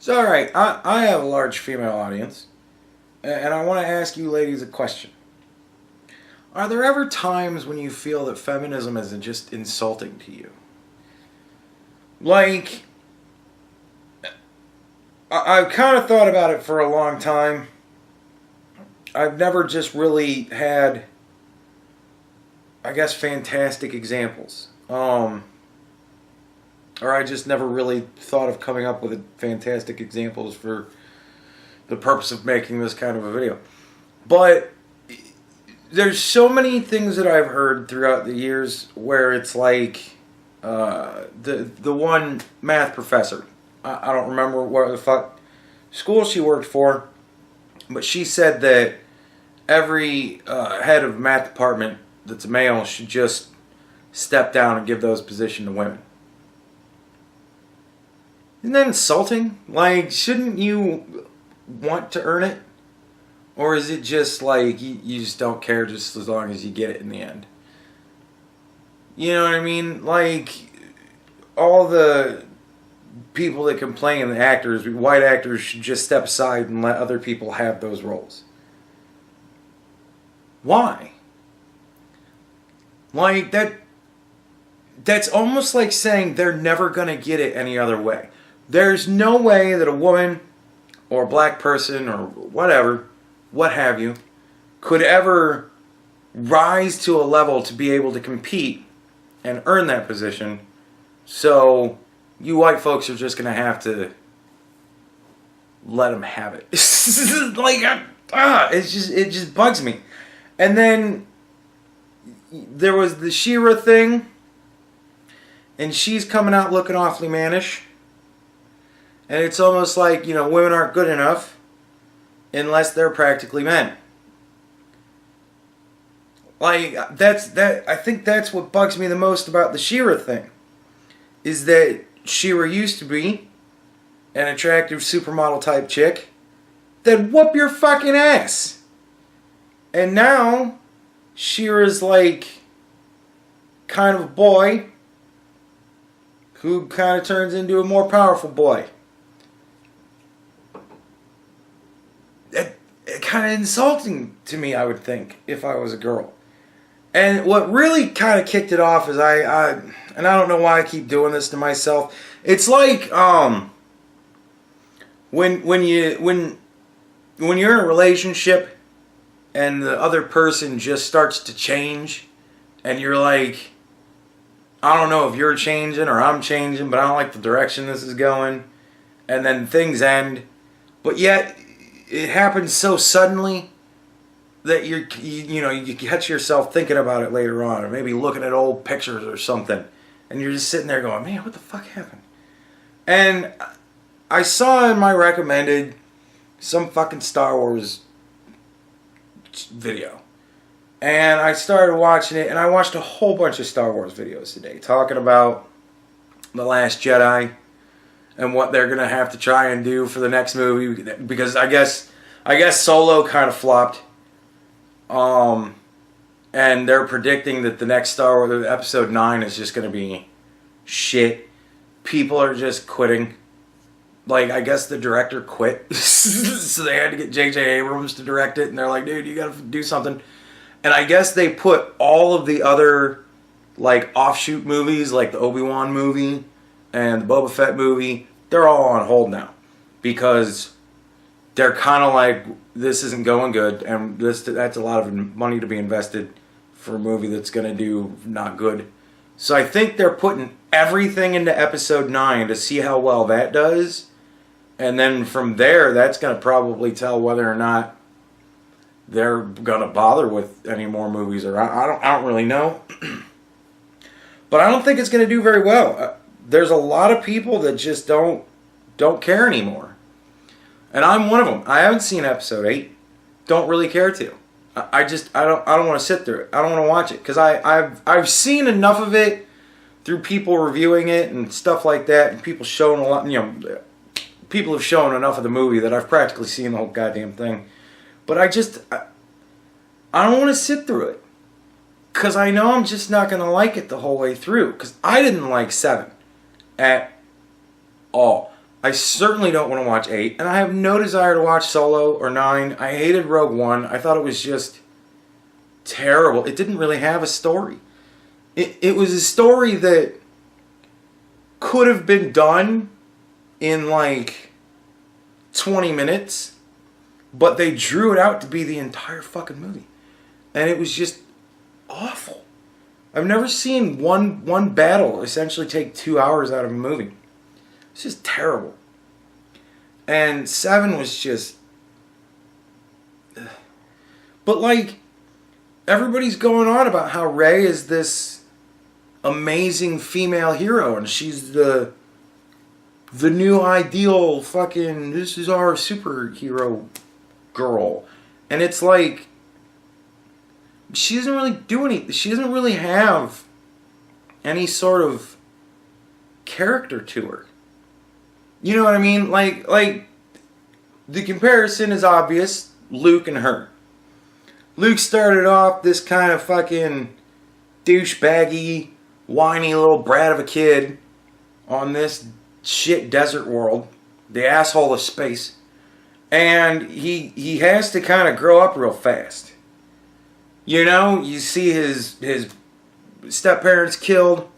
So, alright, I have a large female audience, and I want to ask you ladies a question. Are there ever times when you feel that feminism is just insulting to you? Like, I've kind of thought about it for a long time. I've never just really had, I guess, fantastic examples. Or I just never really thought of coming up with fantastic examples for the purpose of making this kind of a video. But there's so many things that I've heard throughout the years where it's like the one math professor. I don't remember what the fuck school she worked for, but she said that every head of math department that's a male should just step down and give those positions to women. Isn't that insulting? Like, shouldn't you want to earn it? Or is it just like you just don't care just as long as you get it in the end? You know what I mean? Like, all the people that complain, the actors, white actors, should just step aside and let other people have those roles. Why? Like, that's almost like saying they're never going to get it any other way. There's no way that a woman or a black person or whatever, what have you, could ever rise to a level to be able to compete and earn that position. So you white folks are just going to have to let them have it. Like, it just bugs me. And then there was the Shira thing, and she's coming out looking awfully mannish. And it's almost like, you know, women aren't good enough unless they're practically men. Like, I think that's what bugs me the most about the Shira thing. Is that Shira used to be an attractive supermodel type chick that'd whoop your fucking ass. And now Shira's like kind of a boy who kind of turns into a more powerful boy. Kind of insulting to me, I would think, if I was a girl. And what really kind of kicked it off is and I don't know why I keep doing this to myself. It's like when you're in a relationship and the other person just starts to change, and you're like, I don't know if you're changing or I'm changing, but I don't like the direction this is going, and then things end, but yet it happens so suddenly that you catch yourself thinking about it later on, or maybe looking at old pictures or something, and you're just sitting there going, man, what the fuck happened? And I saw in my recommended some fucking Star Wars video, and I started watching it, and I watched a whole bunch of Star Wars videos today talking about The Last Jedi and what they're gonna have to try and do for the next movie, because I guess Solo kind of flopped, and they're predicting that the next Star Wars Episode 9 is just gonna be shit. People are just quitting. Like, I guess the director quit, so they had to get J.J. Abrams to direct it, and they're like, dude, you gotta do something. And I guess they put all of the other like offshoot movies, like the Obi-Wan movie and the Boba Fett movie, they're all on hold now, because they're kind of like, this isn't going good, and that's a lot of money to be invested for a movie that's going to do not good. So I think they're putting everything into Episode 9 to see how well that does, and then from there, that's going to probably tell whether or not they're going to bother with any more movies, or I don't really know. But I don't think it's going to do very well. There's a lot of people that just don't care anymore, and I'm one of them. I haven't seen Episode 8. Don't really care to. I don't want to sit through it. I don't want to watch it, because I've seen enough of it through people reviewing it and stuff like that, and people showing a lot. People have shown enough of the movie that I've practically seen the whole goddamn thing. But I don't want to sit through it, because I know I'm just not going to like it the whole way through. Because I didn't like 7 at all. I certainly don't want to watch 8, and I have no desire to watch Solo or 9. I hated Rogue One. I thought it was just terrible. It didn't really have a story. It was a story that could have been done in like 20 minutes, but they drew it out to be the entire fucking movie. And it was just awful. I've never seen one battle essentially take 2 hours out of a movie. It's just terrible. And 7 was just... But like, everybody's going on about how Rey is this amazing female hero, and she's the new ideal fucking, this is our superhero girl. And it's like, she doesn't really do anything. She doesn't really have any sort of character to her. You know what I mean? Like the comparison is obvious. Luke and her. Luke started off this kind of fucking douchebaggy, whiny little brat of a kid on this shit desert world, the asshole of space, and he has to kind of grow up real fast. You know, you see his step-parents killed.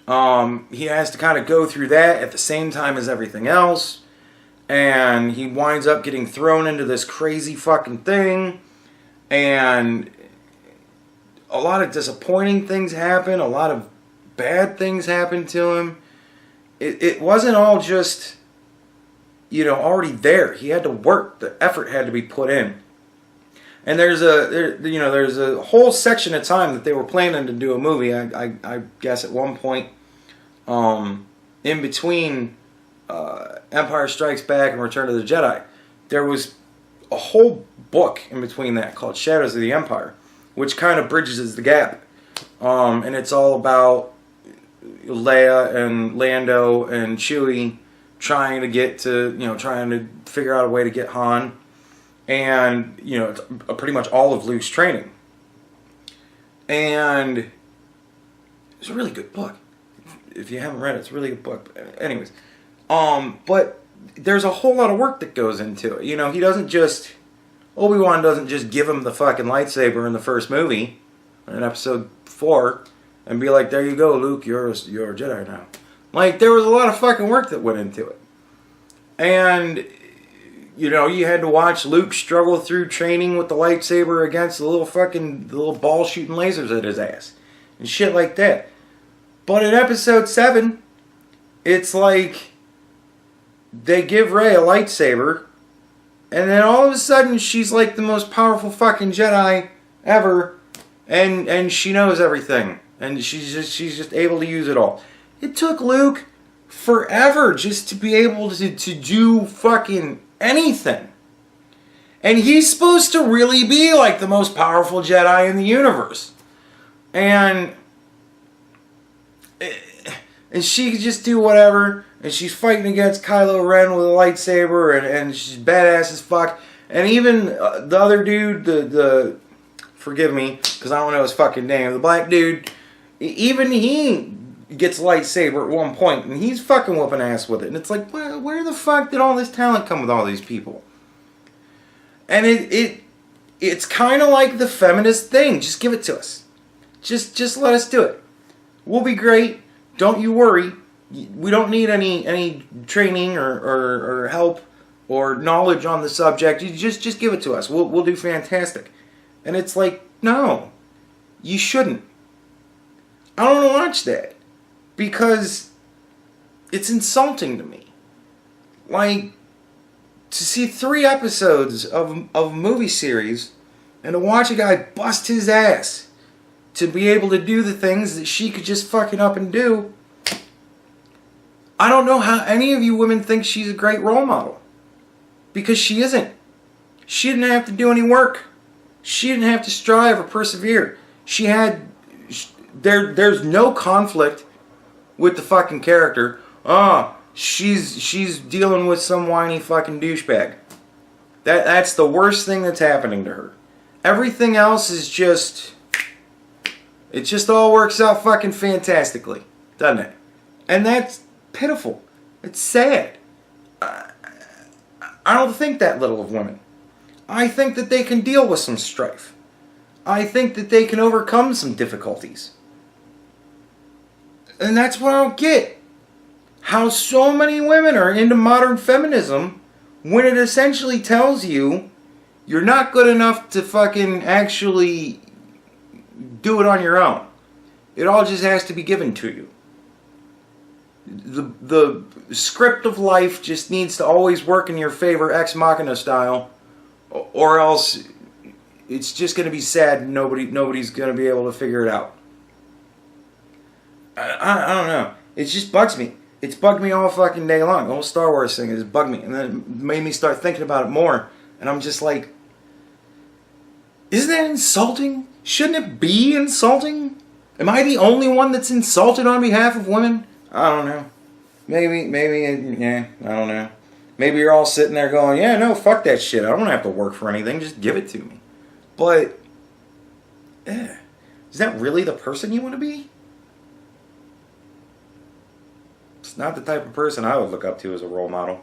He has to kind of go through that at the same time as everything else, and he winds up getting thrown into this crazy fucking thing, and a lot of disappointing things happen, a lot of bad things happen to him. It wasn't all just, you know, already there. He had to work. The effort had to be put in. And there's a whole section of time that they were planning to do a movie. I guess at one point, in between Empire Strikes Back and Return of the Jedi, there was a whole book in between that called Shadows of the Empire, which kind of bridges the gap. And it's all about Leia and Lando and Chewie trying to figure out a way to get Han. And, you know, pretty much all of Luke's training. And it's a really good book. If you haven't read it, it's a really good book. Anyways. But there's a whole lot of work that goes into it. You know, Obi-Wan doesn't just give him the fucking lightsaber in the first movie, in episode 4, and be like, there you go, Luke, you're a Jedi now. Like, there was a lot of fucking work that went into it. And, you know, you had to watch Luke struggle through training with the lightsaber against the little ball shooting lasers at his ass. And shit like that. But in episode 7, it's like, they give Rey a lightsaber, and then all of a sudden she's like the most powerful fucking Jedi ever, and she knows everything, and she's just able to use it all. It took Luke forever just to be able to do fucking anything. And he's supposed to really be like the most powerful Jedi in the universe. And she could just do whatever. And she's fighting against Kylo Ren with a lightsaber. And she's badass as fuck. And even the other dude, the forgive me, because I don't know his fucking name, the black dude, even he gets a lightsaber at one point, and he's fucking whooping ass with it. And it's like, where the fuck did all this talent come with all these people? And it's kind of like the feminist thing. Just give it to us. Just let us do it. We'll be great. Don't you worry. We don't need any training or help or knowledge on the subject. You just give it to us. We'll do fantastic. And it's like, no, you shouldn't. I don't want to watch that. Because it's insulting to me. Like, to see 3 episodes of a movie series and to watch a guy bust his ass to be able to do the things that she could just fucking up and do. I don't know how any of you women think she's a great role model. Because she isn't. She didn't have to do any work. She didn't have to strive or persevere. There's no conflict with the fucking character. She's dealing with some whiny fucking douchebag. That's the worst thing that's happening to her. Everything else is just... It just all works out fucking fantastically. Doesn't it? And that's pitiful. It's sad. I don't think that little of women. I think that they can deal with some strife. I think that they can overcome some difficulties. And that's what I don't get. How so many women are into modern feminism when it essentially tells you you're not good enough to fucking actually do it on your own. It all just has to be given to you. The script of life just needs to always work in your favor, ex machina style, or else it's just going to be sad and nobody's going to be able to figure it out. I don't know. It just bugs me. It's bugged me all fucking day long. The whole Star Wars thing has bugged me. And then it made me start thinking about it more. And I'm just like, isn't that insulting? Shouldn't it be insulting? Am I the only one that's insulted on behalf of women? I don't know. Maybe, yeah, I don't know. Maybe you're all sitting there going, yeah, no, fuck that shit. I don't have to work for anything. Just give it to me. But, is that really the person you want to be? It's not the type of person I would look up to as a role model.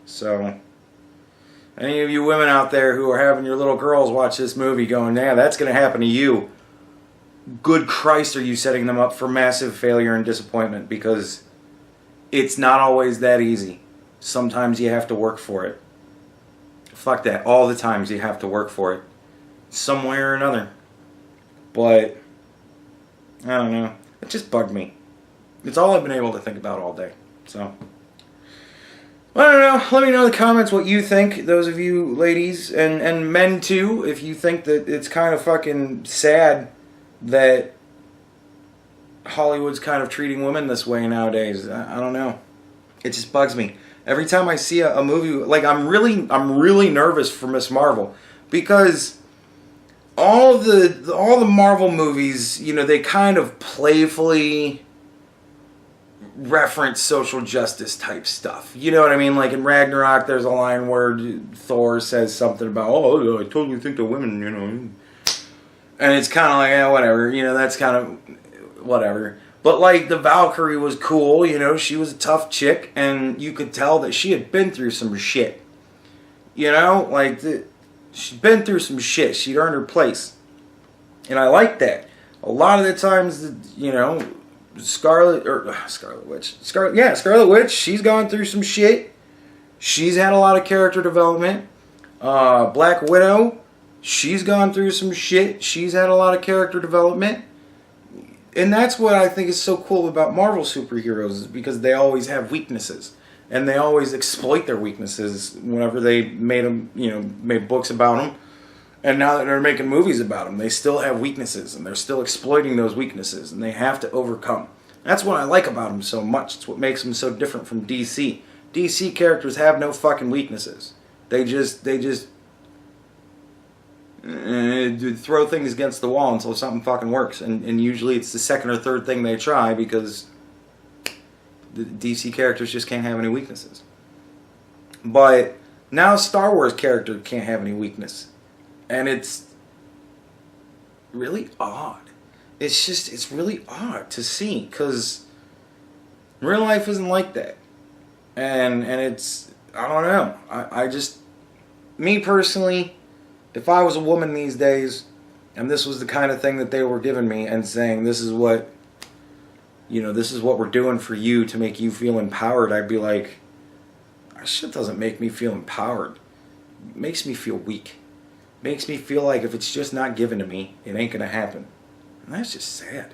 So, any of you women out there who are having your little girls watch this movie going, yeah, that's going to happen to you. Good Christ, are you setting them up for massive failure and disappointment, because it's not always that easy. Sometimes you have to work for it. Fuck that. All the times you have to work for it. Some way or another. But, I don't know. It just bugged me. It's all I've been able to think about all day. So, I don't know. Let me know in the comments what you think, those of you ladies, and men too, if you think that it's kind of fucking sad that Hollywood's kind of treating women this way nowadays. I don't know. It just bugs me. Every time I see a movie, like I'm really nervous for Miss Marvel, because all the Marvel movies, you know, they kind of playfully reference social justice type stuff. You know what I mean? Like in Ragnarok, there's a line where Thor says something about, oh, I totally think the women, you know. And it's kind of like, yeah, whatever. You know, that's kind of whatever. But like the Valkyrie was cool, you know. She was a tough chick, and you could tell that she had been through some shit. You know, like she'd been through some shit. She'd earned her place, and I like that. A lot of the times, you know, Scarlet Witch. She's gone through some shit. She's had a lot of character development. Black Widow. She's gone through some shit. She's had a lot of character development. And that's what I think is so cool about Marvel superheroes, is because they always have weaknesses. And they always exploit their weaknesses whenever they made them, you know, made books about them. And now that they're making movies about them, they still have weaknesses. And they're still exploiting those weaknesses. And they have to overcome. That's what I like about them so much. It's what makes them so different from DC. DC characters have no fucking weaknesses. They just throw things against the wall until something fucking works, and usually it's the second or third thing they try, because the DC characters just can't have any weaknesses. But now Star Wars character can't have any weakness, and it's really odd. It's really odd to see, because real life isn't like that, and it's, I don't know. I just, me personally, if I was a woman these days, and this was the kind of thing that they were giving me and saying, this is what, you know, this is what we're doing for you to make you feel empowered, I'd be like, that shit doesn't make me feel empowered. It makes me feel weak. It makes me feel like if it's just not given to me, it ain't gonna happen. And that's just sad.